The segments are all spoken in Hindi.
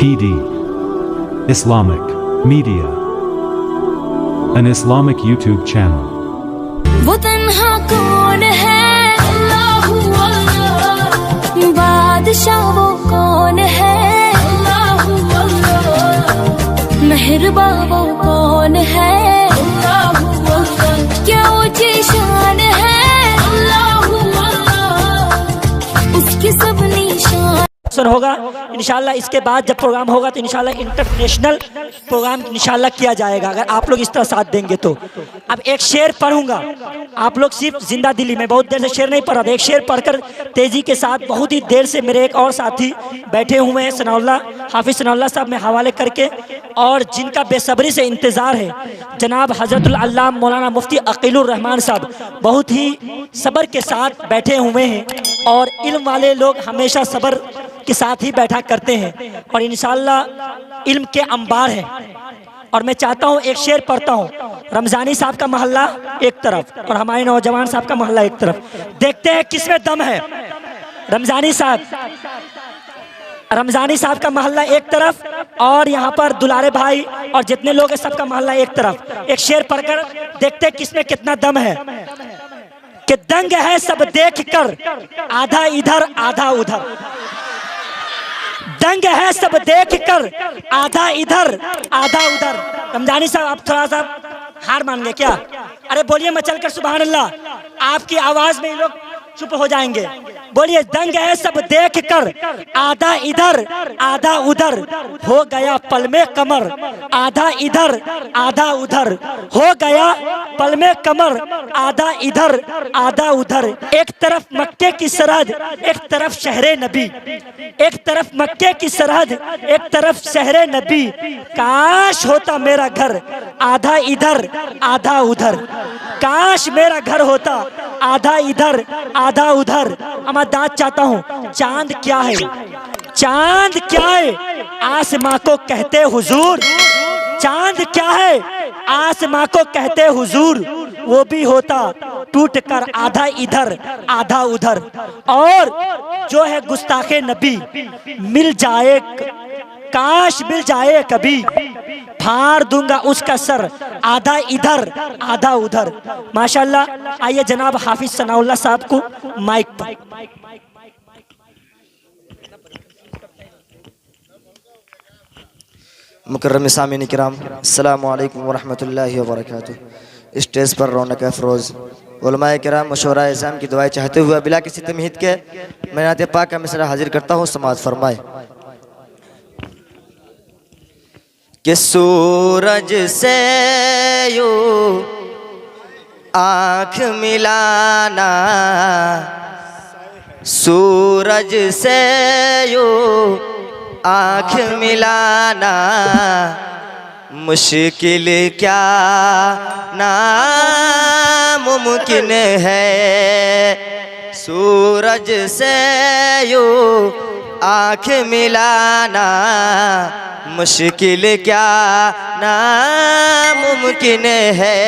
PD Islamic Media, an Islamic YouTube channel. वो तन्हा कौन है? अल्लाहु अल्लाह। बादशाह वो कौन है? अल्लाहु अल्लाह। मेहरबा वो कौन है? अल्लाहु अल्लाह। क्या ऊंची शान है? अल्लाहु अल्लाह। उसकी सब निशान होगा इंशाल्लाह। इसके बाद जब प्रोग्राम होगा तो इंशाल्लाह इंटरनेशनल प्रोग्राम इंशाल्लाह किया जाएगा, अगर आप लोग इस तरह साथ देंगे तो। अब एक शेर पढ़ूंगा, आप लोग सिर्फ जिंदा दिली में, बहुत देर से शेर नहीं पढ़ रहा था, एक शेर पढ़कर तेजी के साथ, बहुत ही देर से मेरे एक और साथी बैठे हुए हैं सनाउल्लाह, हाफिज सनाउल्लाह साहब में हवाले करके, और जिनका बेसब्री से इंतज़ार है जनाब हज़रतुल अल्लामा मौलाना मुफ्ती अकीलुर रहमान साहब, बहुत ही सब्र के साथ बैठे हुए हैं। और इल्म वाले लोग हमेशा सब्र के साथ ही बैठा करते हैं, और इंशाल्लाह इल्म के अंबार है। और मैं चाहता हूँ एक शेर पढ़ता हूँ, रमज़ानी साहब का मोहल्ला एक तरफ और हमारे नौजवान साहब का मोहल्ला एक तरफ, देखते हैं किसमें दम है। रमज़ानी साहब का मोहल्ला एक तरफ और यहाँ पर दुलारे भाई और जितने लोग हैं सबका मोहल्ला एक तरफ। एक शेर पढ़कर देखते हैं किसमें कितना दम है। कि दंग है सब देख कर, आधा इधर आधा उधर। दंग है सब देख कर, आधा इधर आधा उधर। रमजानी साहब आप थोड़ा सा हार मान गए क्या? अरे बोलिए मचल कर सुभान अल्लाह, आपकी आवाज में ये लोग चुप हो जाएंगे। बोलिए दंग है सब देख कर, आधा इधर आधा उधर, हो गया पल में कमर, आधा इधर आधा उधर, हो गया पल में कमर, आधा इधर आधा उधर। एक तरफ मक्के की सरहद, एक तरफ शहरे नबी, एक तरफ मक्के की सरहद, एक तरफ शहरे नबी। काश होता मेरा घर, आधा इधर आधा उधर। काश मेरा घर होता, आधा इधर आधा उधर। मैं दाद चाहता हूँ, चांद क्या है? चांद क्या है? आसमां को कहते हुजूर। चांद क्या है? आसमां को कहते हुजूर। वो भी होता टूट कर आधा इधर आधा उधर। और जो है गुस्ताखे नबी, मिल जाए काश मिल जाए कभी, फाड़ दूंगा उसका सर, आधा इधर आधा उधर। माशाल्लाह। आइए जनाब हाफिज सनाउल्लाह साहब को माइक पर। मुकर्रम सामीन किराम, अस्सलामु अलैकुम वरहमतुल्लाहि वबरकातुहू। स्टेज पर रौनक अफरोज़ उलमाए किराम मशवरा इज़ाम की दुआएं चाहते हुए बिला किसी तमहीद के मैं नाते पाक का मिसरा हाजिर करता हूँ। समाअत फरमाए कि सूरज से यूं आँख मिलाना, सूरज से यूं आँख मिलाना, मुश्किल क्या नामुमकिन है। सूरज से यूं आँख मिलाना, मुश्किल क्या नामुमकिन है।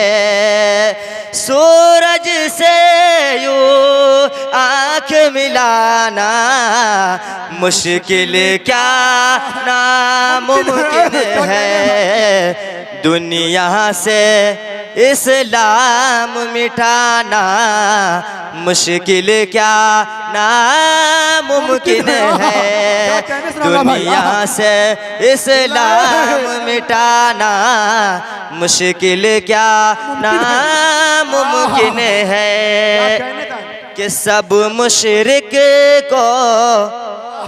सूरज से यूं आँख मिलाना, मुश्किल क्या नामुमकिन है। दुनिया से इस्लाम मिटाना, मुश्किल क्या नामुमकिन है। दुनिया से इस्लाम मिटाना, मुश्किल क्या नामुमकिन है। कि सब मुशरिक को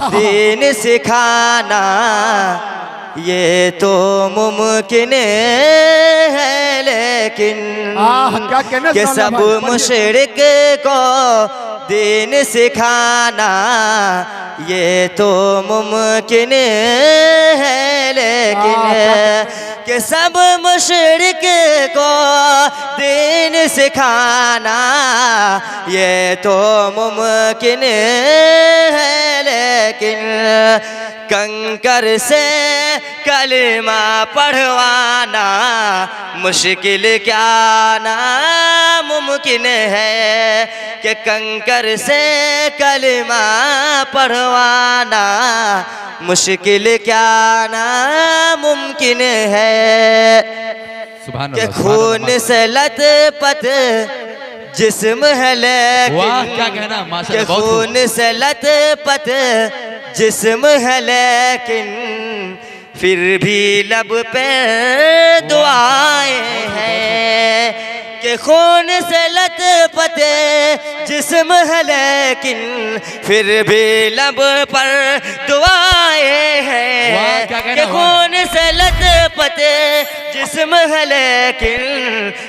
दीन सिखाना, ये तो मुमकिन है लेकिन। कि सब मुशरिक को दीन सिखाना, ये तो मुमकिन है लेकिन। कि सब मुशरिक को दीन सिखाना, ये तो मुमकिन है लेकिन। कंकर से कलमा पढ़वाना मुश्किल क्या नामुमकिन है कि कंकर से कलमा पढ़वाना मुश्किल क्या नामुमकिन है कि खून से लथपथ जिस्म है लेकिन क्या कहना कि माशाल्लाह खून से लथपथ जिस्म है लेकिन फिर भी लब पे दुआएं हैं कि खून से लथपथ जिस्म है लेकिन फिर भी लब पर दुआएं हैं कि खून से लथपथ जिस्म है लेकिन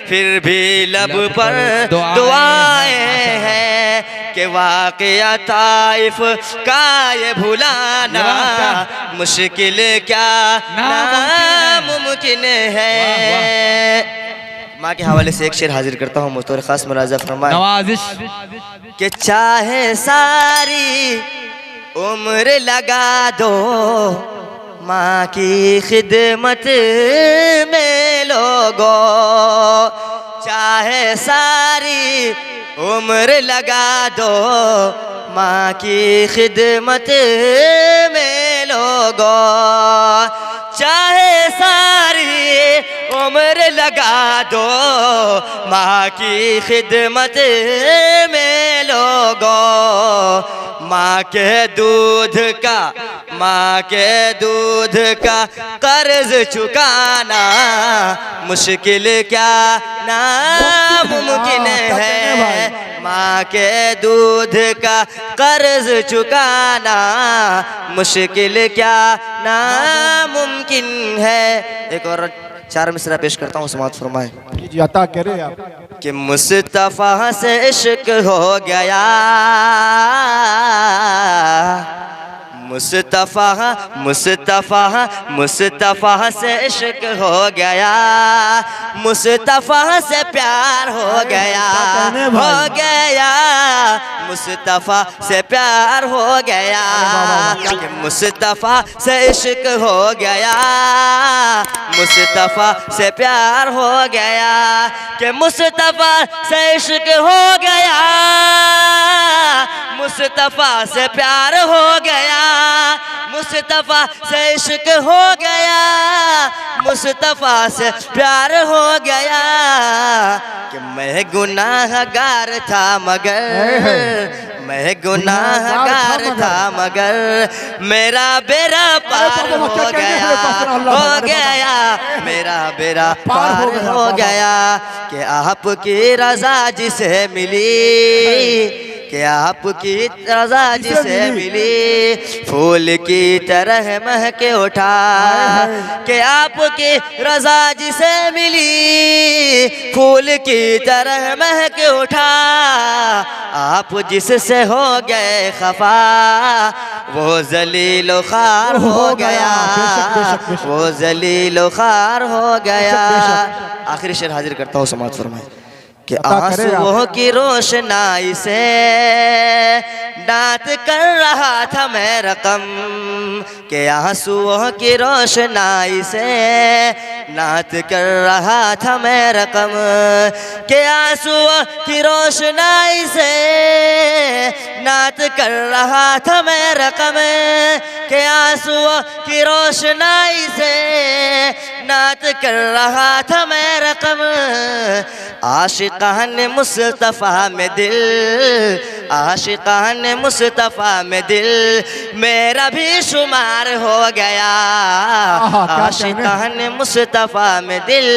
फिर भी लब पर दुआएं हैं कि वाक़या ताइफ का ये भुलाना मुश्किल क्या नामुमकिन है। माँ के हवाले से एक शेर हाजिर करता हूँ मुस्तफ़ा खास मुलाज़ा फरमाए नवाजिश कि चाहे सारी उम्र लगा दो माँ की खिदमत में लोगों चाहे सारी उम्र लगा दो माँ की खिदमत में लोगों चाहे सारी उम्र लगा दो माँ की खिदमत में लोगों माँ के दूध का कर्ज चुकाना मुश्किल क्या नामुमकिन है माँ के दूध का कर्ज चुकाना मुश्किल क्या नामुमकिन है। एक और 4 मिसरा पेश करता हूँ समाअत फरमाए जी अता करे आप कि मुस्तफ़ा से इश्क हो गया मुस्तफ़ा से इश्क हो गया मुस्तफ़ा से प्यार हो गया मुस्तफ़ा से प्यार हो गया कि मुस्तफ़ा से इश्क हो गया मुस्तफ़ा से प्यार हो गया कि मुस्तफ़ा से इश्क हो गया मुस्तफ़ा से प्यार हो गया मुस्तफ़ा से इश्क हो गया मुस्तफ़ा से प्यार हो गया कि मैं गुनाहगार था मगर मेरा बेड़ा पार हो गया मेरा बेड़ा पार हो गया कि आपकी रज़ा जिसे मिली कि आपकी रज़ा जिसे मिली फूल की तरह महके उठा कि आपकी रज़ा जिसे मिली फूल की तरह महके उठा आप जिससे हो गए खफा वो जलील खार हो गया वो जलील खार हो गया। आखिरी शेर हाजिर करता हूँ समाअत फरमाए कि आंसुओं की रोशनाई से नात कर रहा था मैं रकम कि आंसुओं की रोशनाई से नात कर रहा था मैं रकम कि आंसुओं की रोशनाई से नात कर रहा था मैं रकम कि आंसुओं की रोशनाई से नात कर रहा था मैं रकम आशिकान मुस्तफ़ा में दिल आशिकान मुस्तफ़ा में दिल मेरा भी शुमार हो गया आशिकान मुस्तफ़ा में दिल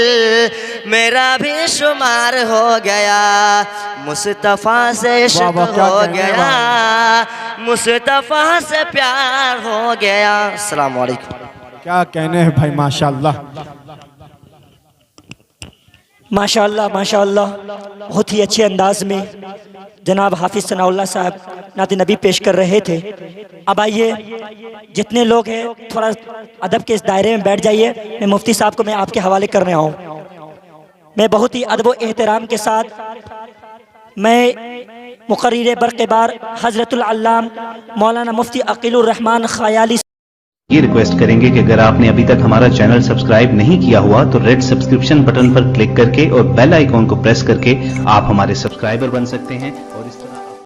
मेरा भी शुमार हो गया मुस्तफ़ा से इश्क हो गया मुस्तफ़ा से प्यार हो गया। अस्सलाम वालेकुम। क्या कहने हैं भाई माशाअल्लाह माशाअल्लाह माशाअल्लाह बहुत ही अच्छे अंदाज में जनाब हाफिज़ सनाउल्लाह साहब नात नबी पेश कर रहे थे। अब आइए जितने लोग हैं थोड़ा अदब के इस दायरे में बैठ जाइए। मैं मुफ्ती साहब को मैं आपके हवाले कर रहा हूँ। मैं बहुत ही अदब व एहतराम के साथ मैं मुक़र्रिर बरक़बार हज़रतुल अल्लाम मौलाना मुफ्ती अक़ीलुर रहमान ख़याली ये रिक्वेस्ट करेंगे कि अगर आपने अभी तक हमारा चैनल सब्सक्राइब नहीं किया हुआ तो रेड सब्सक्रिप्शन बटन पर क्लिक करके और बेल आइकॉन को प्रेस करके आप हमारे सब्सक्राइबर बन सकते हैं।